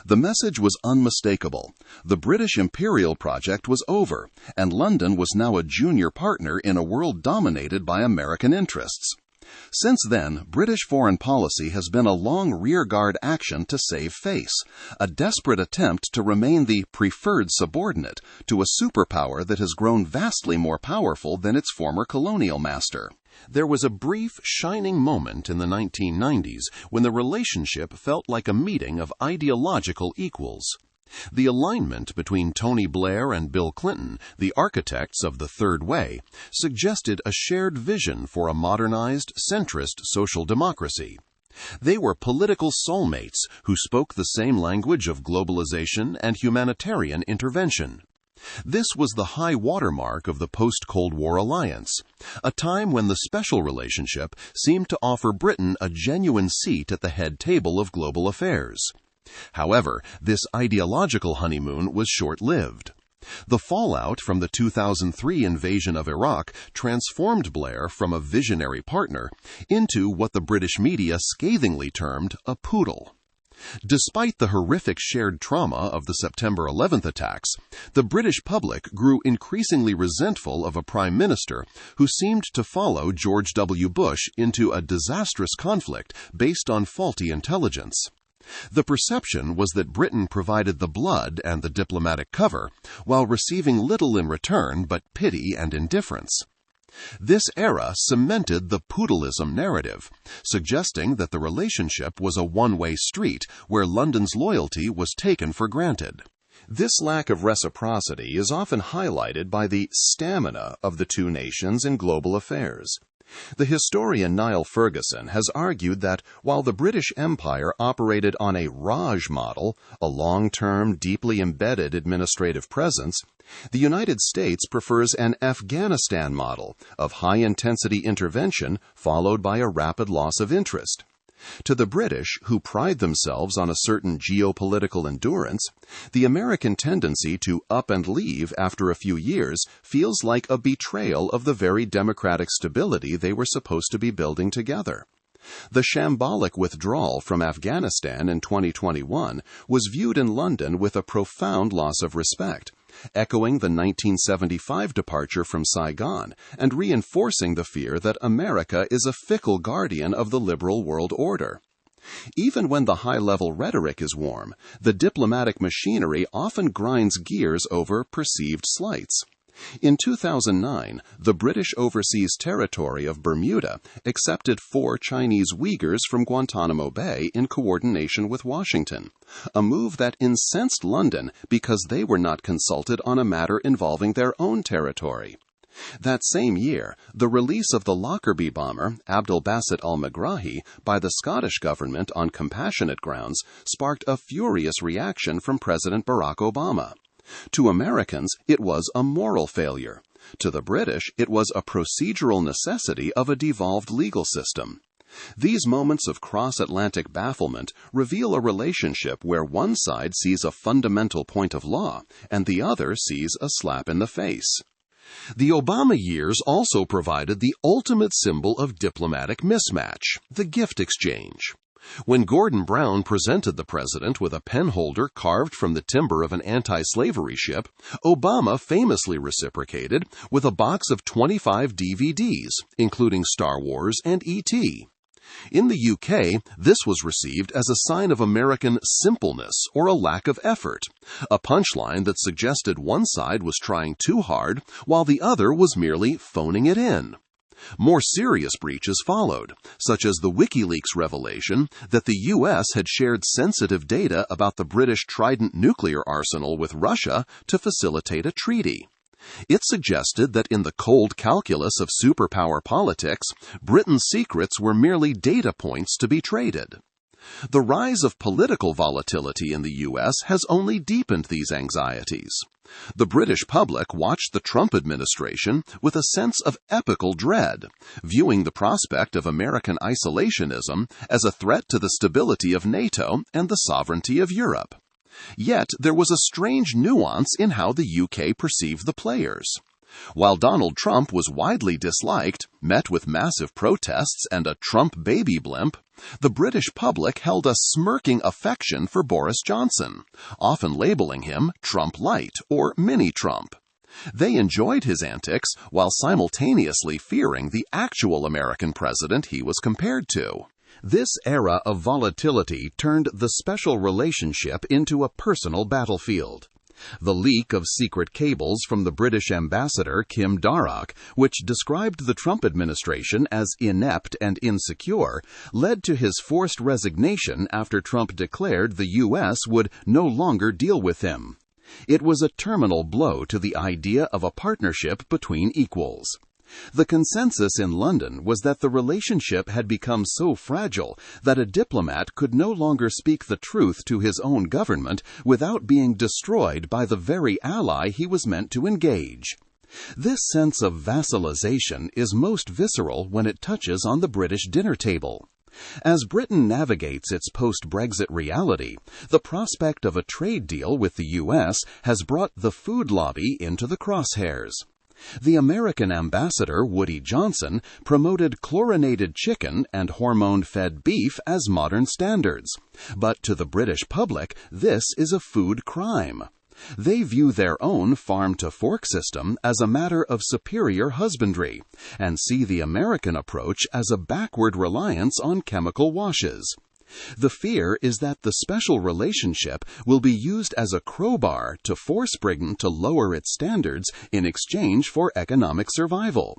The message was unmistakable. The British imperial project was over, and London was now a junior partner in a world dominated by American interests. Since then, British foreign policy has been a long rearguard action to save face, a desperate attempt to remain the preferred subordinate to a superpower that has grown vastly more powerful than its former colonial master. There was a brief, shining moment in the 1990s when the relationship felt like a meeting of ideological equals. The alignment between Tony Blair and Bill Clinton, the architects of the Third Way, suggested a shared vision for a modernized, centrist social democracy. They were political soulmates who spoke the same language of globalization and humanitarian intervention. This was the high watermark of the post-Cold War alliance, a time when the special relationship seemed to offer Britain a genuine seat at the head table of global affairs. However, this ideological honeymoon was short-lived. The fallout from the 2003 invasion of Iraq transformed Blair from a visionary partner into what the British media scathingly termed a poodle. Despite the horrific shared trauma of the September 11th attacks, the British public grew increasingly resentful of a prime minister who seemed to follow George W. Bush into a disastrous conflict based on faulty intelligence. The perception was that Britain provided the blood and the diplomatic cover, while receiving little in return but pity and indifference. This era cemented the poodleism narrative, suggesting that the relationship was a one-way street where London's loyalty was taken for granted. This lack of reciprocity is often highlighted by the stamina of the two nations in global affairs. The historian Niall Ferguson has argued that while the British Empire operated on a Raj model, a long-term, deeply embedded administrative presence, the United States prefers an Afghanistan model of high-intensity intervention followed by a rapid loss of interest. To the British, who pride themselves on a certain geopolitical endurance, the American tendency to up and leave after a few years feels like a betrayal of the very democratic stability they were supposed to be building together. The shambolic withdrawal from Afghanistan in 2021 was viewed in London with a profound loss of respect, echoing the 1975 departure from Saigon and reinforcing the fear that America is a fickle guardian of the liberal world order. Even when the high-level rhetoric is warm, the diplomatic machinery often grinds gears over perceived slights. In 2009, the British Overseas Territory of Bermuda accepted 4 Chinese Uyghurs from Guantanamo Bay in coordination with Washington, a move that incensed London because they were not consulted on a matter involving their own territory. That same year, the release of the Lockerbie bomber, Abdel Basset al-Megrahi, by the Scottish government on compassionate grounds sparked a furious reaction from President Barack Obama. To Americans, it was a moral failure. To the British, it was a procedural necessity of a devolved legal system. These moments of cross-Atlantic bafflement reveal a relationship where one side sees a fundamental point of law and the other sees a slap in the face. The Obama years also provided the ultimate symbol of diplomatic mismatch, the gift exchange. When Gordon Brown presented the president with a penholder carved from the timber of an anti-slavery ship, Obama famously reciprocated with a box of 25 DVDs, including Star Wars and E.T. In the UK, this was received as a sign of American simpleness or a lack of effort, a punchline that suggested one side was trying too hard while the other was merely phoning it in. More serious breaches followed, such as the WikiLeaks revelation that the U.S. had shared sensitive data about the British Trident nuclear arsenal with Russia to facilitate a treaty. It suggested that in the cold calculus of superpower politics, Britain's secrets were merely data points to be traded. The rise of political volatility in the U.S. has only deepened these anxieties. The British public watched the Trump administration with a sense of epical dread, viewing the prospect of American isolationism as a threat to the stability of NATO and the sovereignty of Europe. Yet there was a strange nuance in how the UK perceived the players. While Donald Trump was widely disliked, met with massive protests and a Trump baby blimp, the British public held a smirking affection for Boris Johnson, often labeling him Trump Light or Mini-Trump. They enjoyed his antics while simultaneously fearing the actual American president he was compared to. This era of volatility turned the special relationship into a personal battlefield. The leak of secret cables from the British ambassador Kim Darroch, which described the Trump administration as inept and insecure, led to his forced resignation after Trump declared the U.S. would no longer deal with him. It was a terminal blow to the idea of a partnership between equals. The consensus in London was that the relationship had become so fragile that a diplomat could no longer speak the truth to his own government without being destroyed by the very ally he was meant to engage. This sense of vassalization is most visceral when it touches on the British dinner table. As Britain navigates its post-Brexit reality, the prospect of a trade deal with the U.S. has brought the food lobby into the crosshairs. The American ambassador, Woody Johnson, promoted chlorinated chicken and hormone-fed beef as modern standards. But to the British public, this is a food crime. They view their own farm-to-fork system as a matter of superior husbandry, and see the American approach as a backward reliance on chemical washes. The fear is that the special relationship will be used as a crowbar to force Britain to lower its standards in exchange for economic survival.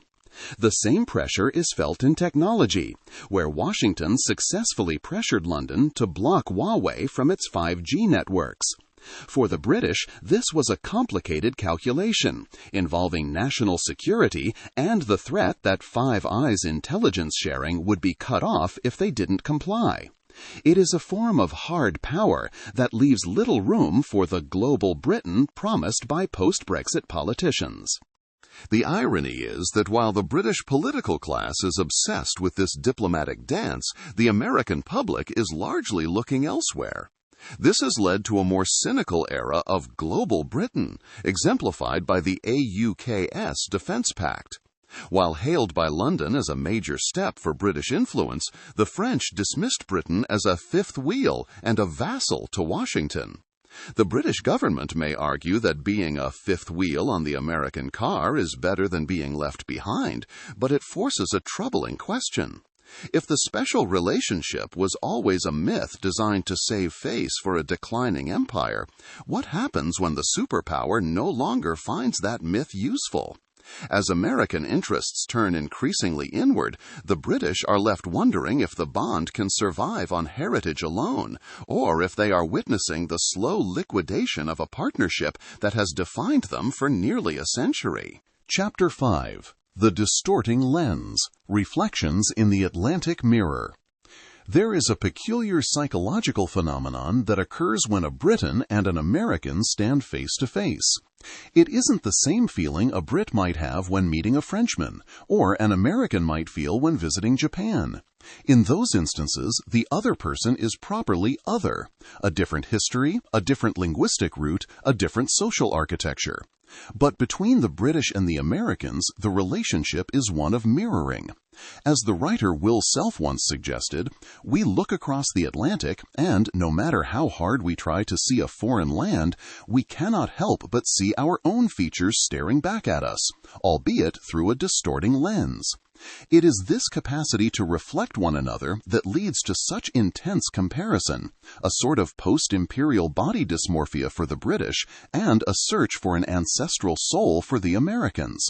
The same pressure is felt in technology, where Washington successfully pressured London to block Huawei from its 5G networks. For the British, this was a complicated calculation, involving national security and the threat that Five Eyes intelligence sharing would be cut off if they didn't comply. It is a form of hard power that leaves little room for the global Britain promised by post-Brexit politicians. The irony is that while the British political class is obsessed with this diplomatic dance, the American public is largely looking elsewhere. This has led to a more cynical era of global Britain, exemplified by the AUKUS Defence Pact. While hailed by London as a major step for British influence, the French dismissed Britain as a fifth wheel and a vassal to Washington. The British government may argue that being a fifth wheel on the American car is better than being left behind, but it forces a troubling question. If the special relationship was always a myth designed to save face for a declining empire, what happens when the superpower no longer finds that myth useful? As American interests turn increasingly inward, the British are left wondering if the bond can survive on heritage alone, or if they are witnessing the slow liquidation of a partnership that has defined them for nearly a century. Chapter 5. The Distorting Lens. Reflections in the Atlantic Mirror. There is a peculiar psychological phenomenon that occurs when a Briton and an American stand face to face. It isn't the same feeling a Brit might have when meeting a Frenchman, or an American might feel when visiting Japan. In those instances, the other person is properly other, a different history, a different linguistic root, a different social architecture. But between the British and the Americans, the relationship is one of mirroring. As the writer Will Self once suggested, we look across the Atlantic and, no matter how hard we try to see a foreign land, we cannot help but see our own features staring back at us, albeit through a distorting lens. It is this capacity to reflect one another that leads to such intense comparison, a sort of post-imperial body dysmorphia for the British and a search for an ancestral soul for the Americans.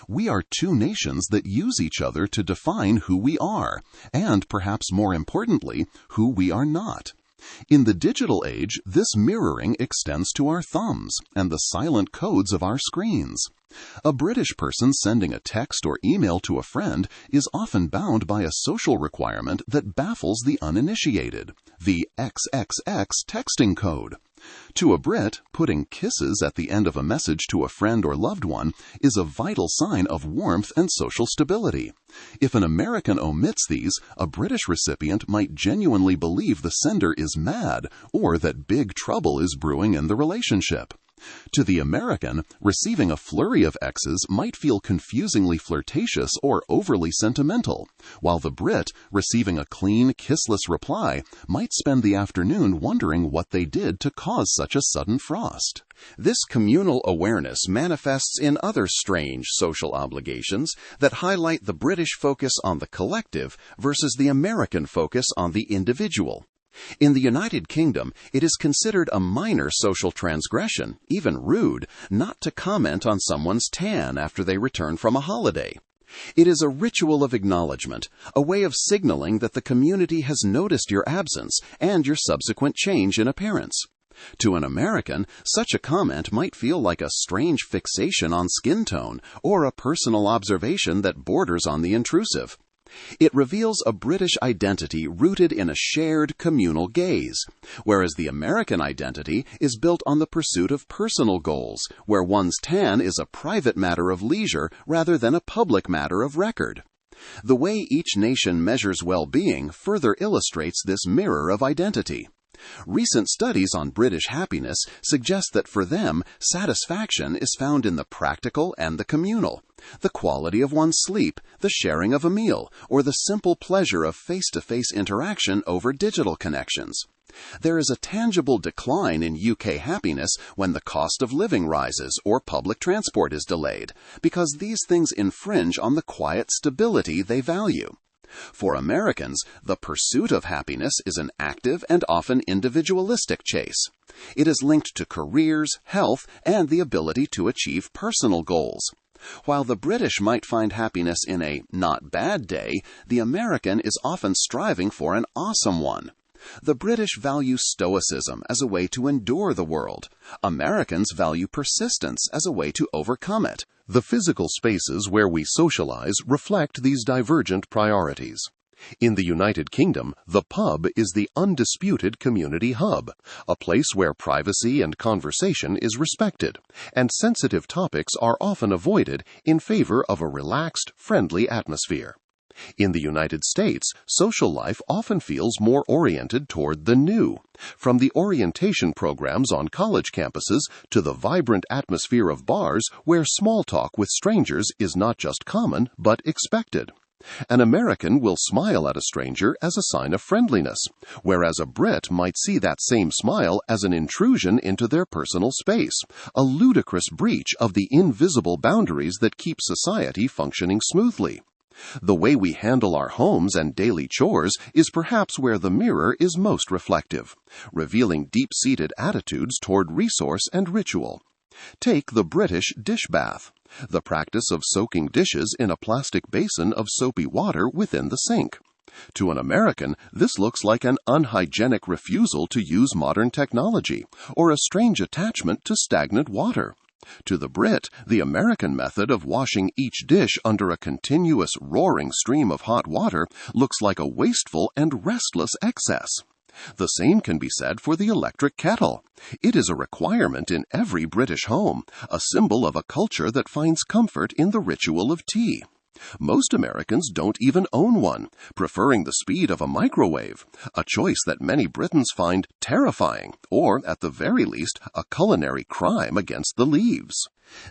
We are two nations that use each other to define who we are, and perhaps more importantly, who we are not. In the digital age, this mirroring extends to our thumbs and the silent codes of our screens. A British person sending a text or email to a friend is often bound by a social requirement that baffles the uninitiated, the XXX texting code. To a Brit, putting kisses at the end of a message to a friend or loved one is a vital sign of warmth and social stability. If an American omits these, a British recipient might genuinely believe the sender is mad or that big trouble is brewing in the relationship. To the American, receiving a flurry of X's might feel confusingly flirtatious or overly sentimental, while the Brit, receiving a clean, kissless reply, might spend the afternoon wondering what they did to cause such a sudden frost. This communal awareness manifests in other strange social obligations that highlight the British focus on the collective versus the American focus on the individual. In the United Kingdom, it is considered a minor social transgression, even rude, not to comment on someone's tan after they return from a holiday. It is a ritual of acknowledgement, a way of signaling that the community has noticed your absence and your subsequent change in appearance. To an American, such a comment might feel like a strange fixation on skin tone or a personal observation that borders on the intrusive. It reveals a British identity rooted in a shared communal gaze, whereas the American identity is built on the pursuit of personal goals, where one's tan is a private matter of leisure rather than a public matter of record. The way each nation measures well-being further illustrates this mirror of identity. Recent studies on British happiness suggest that for them, satisfaction is found in the practical and the communal, the quality of one's sleep, the sharing of a meal, or the simple pleasure of face-to-face interaction over digital connections. There is a tangible decline in UK happiness when the cost of living rises or public transport is delayed, because these things infringe on the quiet stability they value. For Americans, the pursuit of happiness is an active and often individualistic chase. It is linked to careers, health, and the ability to achieve personal goals. While the British might find happiness in a not bad day, the American is often striving for an awesome one. The British value stoicism as a way to endure the world. Americans value persistence as a way to overcome it. The physical spaces where we socialize reflect these divergent priorities. In the United Kingdom, the pub is the undisputed community hub, a place where privacy and conversation is respected, and sensitive topics are often avoided in favor of a relaxed, friendly atmosphere. In the United States, social life often feels more oriented toward the new, from the orientation programs on college campuses to the vibrant atmosphere of bars where small talk with strangers is not just common but expected. An American will smile at a stranger as a sign of friendliness, whereas a Brit might see that same smile as an intrusion into their personal space, a ludicrous breach of the invisible boundaries that keep society functioning smoothly. The way we handle our homes and daily chores is perhaps where the mirror is most reflective, revealing deep-seated attitudes toward resource and ritual. Take the British dish bath, the practice of soaking dishes in a plastic basin of soapy water within the sink. To an American, this looks like an unhygienic refusal to use modern technology, or a strange attachment to stagnant water. To the Brit, the American method of washing each dish under a continuous roaring stream of hot water looks like a wasteful and restless excess. The same can be said for the electric kettle. It is a requirement in every British home, a symbol of a culture that finds comfort in the ritual of tea. Most Americans don't even own one, preferring the speed of a microwave, a choice that many Britons find terrifying, or, at the very least, a culinary crime against the leaves.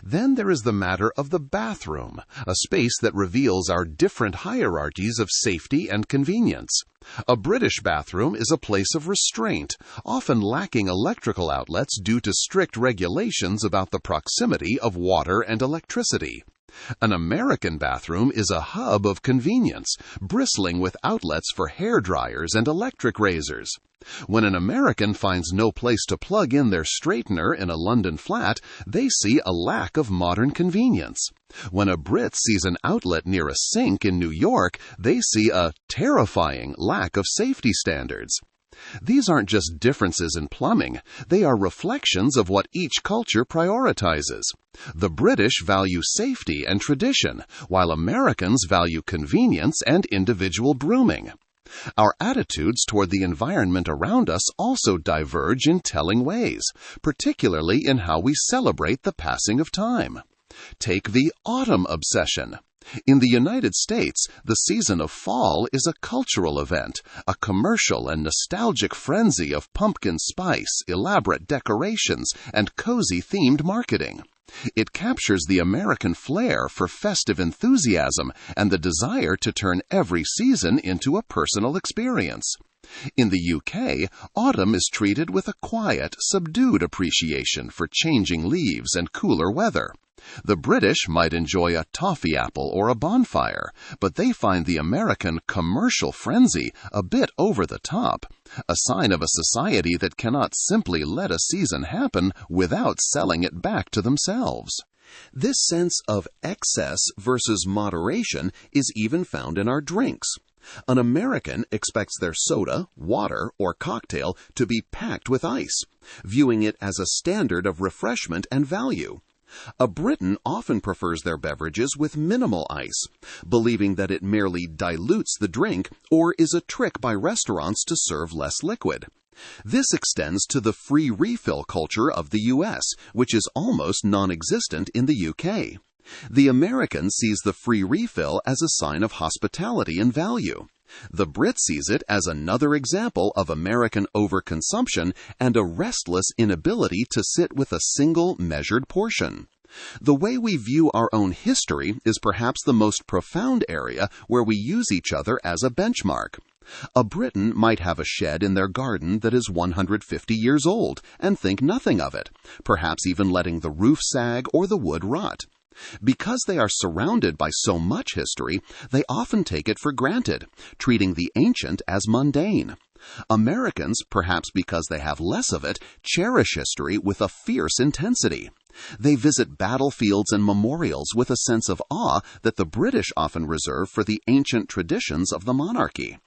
Then there is the matter of the bathroom, a space that reveals our different hierarchies of safety and convenience. A British bathroom is a place of restraint, often lacking electrical outlets due to strict regulations about the proximity of water and electricity. An American bathroom is a hub of convenience, bristling with outlets for hair dryers and electric razors. When an American finds no place to plug in their straightener in a London flat, they see a lack of modern convenience. When a Brit sees an outlet near a sink in New York, they see a terrifying lack of safety standards. These aren't just differences in plumbing, they are reflections of what each culture prioritizes. The British value safety and tradition, while Americans value convenience and individual grooming. Our attitudes toward the environment around us also diverge in telling ways, particularly in how we celebrate the passing of time. Take the autumn obsession. In the United States, the season of fall is a cultural event, a commercial and nostalgic frenzy of pumpkin spice, elaborate decorations, and cozy-themed marketing. It captures the American flair for festive enthusiasm and the desire to turn every season into a personal experience. In the UK, autumn is treated with a quiet, subdued appreciation for changing leaves and cooler weather. The British might enjoy a toffee apple or a bonfire, but they find the American commercial frenzy a bit over the top, a sign of a society that cannot simply let a season happen without selling it back to themselves. This sense of excess versus moderation is even found in our drinks. An American expects their soda, water, or cocktail to be packed with ice, viewing it as a standard of refreshment and value. A Briton often prefers their beverages with minimal ice, believing that it merely dilutes the drink or is a trick by restaurants to serve less liquid. This extends to the free refill culture of the U.S., which is almost non-existent in the U.K. The American sees the free refill as a sign of hospitality and value. The Brit sees it as another example of American overconsumption and a restless inability to sit with a single measured portion. The way we view our own history is perhaps the most profound area where we use each other as a benchmark. A Briton might have a shed in their garden that is 150 years old and think nothing of it, perhaps even letting the roof sag or the wood rot. Because they are surrounded by so much history, they often take it for granted, treating the ancient as mundane. Americans, perhaps because they have less of it, cherish history with a fierce intensity. They visit battlefields and memorials with a sense of awe that the British often reserve for the ancient traditions of the monarchy.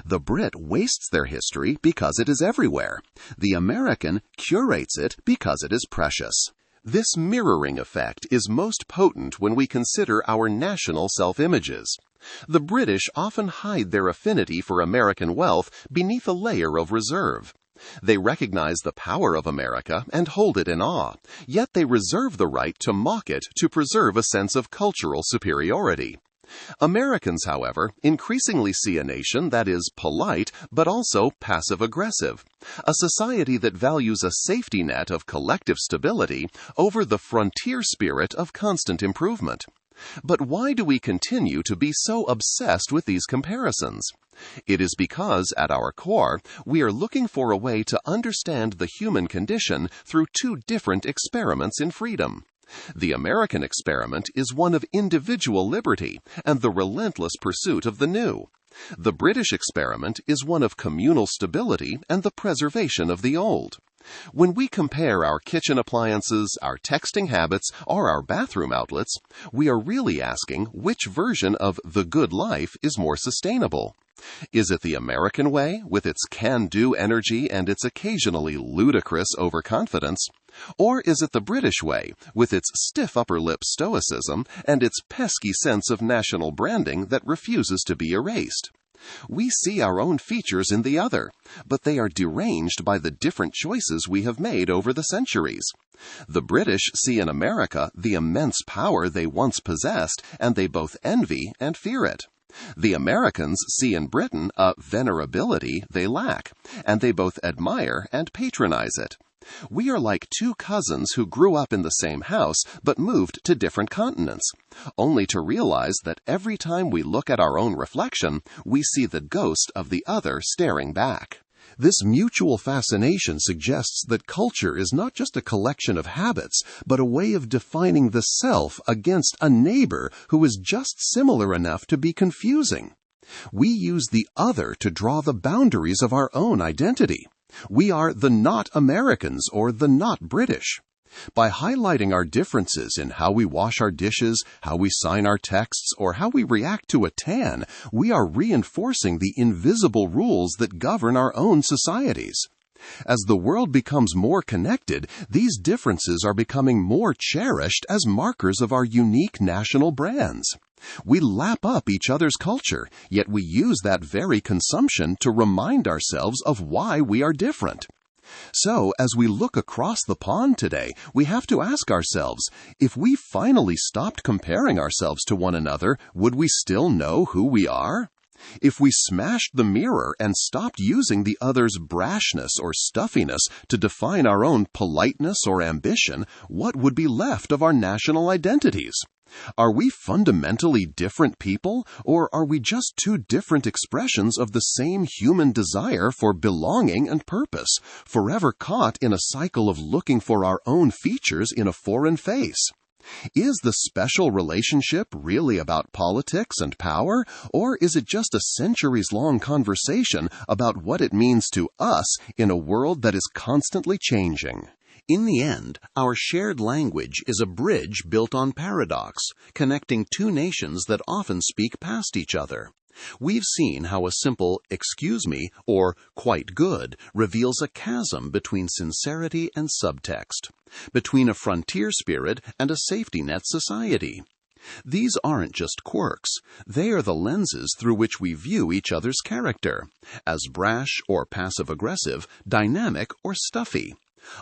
The Brit wastes their history because it is everywhere. The American curates it because it is precious. This mirroring effect is most potent when we consider our national self-images. The British often hide their affinity for American wealth beneath a layer of reserve. They recognize the power of America and hold it in awe, yet they reserve the right to mock it to preserve a sense of cultural superiority. Americans, however, increasingly see a nation that is polite but also passive-aggressive, a society that values a safety net of collective stability over the frontier spirit of constant improvement. But why do we continue to be so obsessed with these comparisons? It is because, at our core, we are looking for a way to understand the human condition through two different experiments in freedom. The American experiment is one of individual liberty and the relentless pursuit of the new. The British experiment is one of communal stability and the preservation of the old. When we compare our kitchen appliances, our texting habits, or our bathroom outlets, we are really asking which version of the good life is more sustainable. Is it the American way, with its can-do energy and its occasionally ludicrous overconfidence? Or is it the British way, with its stiff upper-lip stoicism and its pesky sense of national branding that refuses to be erased? We see our own features in the other, but they are deranged by the different choices we have made over the centuries. The British see in America the immense power they once possessed, and they both envy and fear it. The Americans see in Britain a venerability they lack, and they both admire and patronize it. We are like two cousins who grew up in the same house but moved to different continents, only to realize that every time we look at our own reflection, we see the ghost of the other staring back. This mutual fascination suggests that culture is not just a collection of habits, but a way of defining the self against a neighbor who is just similar enough to be confusing. We use the other to draw the boundaries of our own identity. We are the not Americans or the not British. By highlighting our differences in how we wash our dishes, how we sign our texts, or how we react to a tan, we are reinforcing the invisible rules that govern our own societies. As the world becomes more connected, these differences are becoming more cherished as markers of our unique national brands. We lap up each other's culture, yet we use that very consumption to remind ourselves of why we are different. So, as we look across the pond today, we have to ask ourselves, if we finally stopped comparing ourselves to one another, would we still know who we are? If we smashed the mirror and stopped using the other's brashness or stuffiness to define our own politeness or ambition, what would be left of our national identities? Are we fundamentally different people, or are we just two different expressions of the same human desire for belonging and purpose, forever caught in a cycle of looking for our own features in a foreign face? Is the special relationship really about politics and power, or is it just a centuries-long conversation about what it means to us in a world that is constantly changing? In the end, our shared language is a bridge built on paradox, connecting two nations that often speak past each other. We've seen how a simple "excuse me" or "quite good" reveals a chasm between sincerity and subtext, between a frontier spirit and a safety net society. These aren't just quirks. They are the lenses through which we view each other's character, as brash or passive-aggressive, dynamic or stuffy.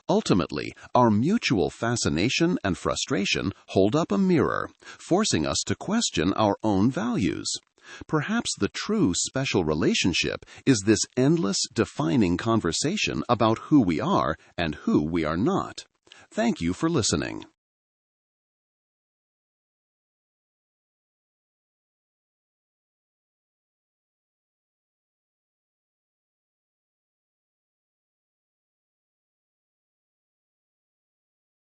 Ultimately, our mutual fascination and frustration hold up a mirror, forcing us to question our own values. Perhaps the true special relationship is this endless, defining conversation about who we are and who we are not. Thank you for listening.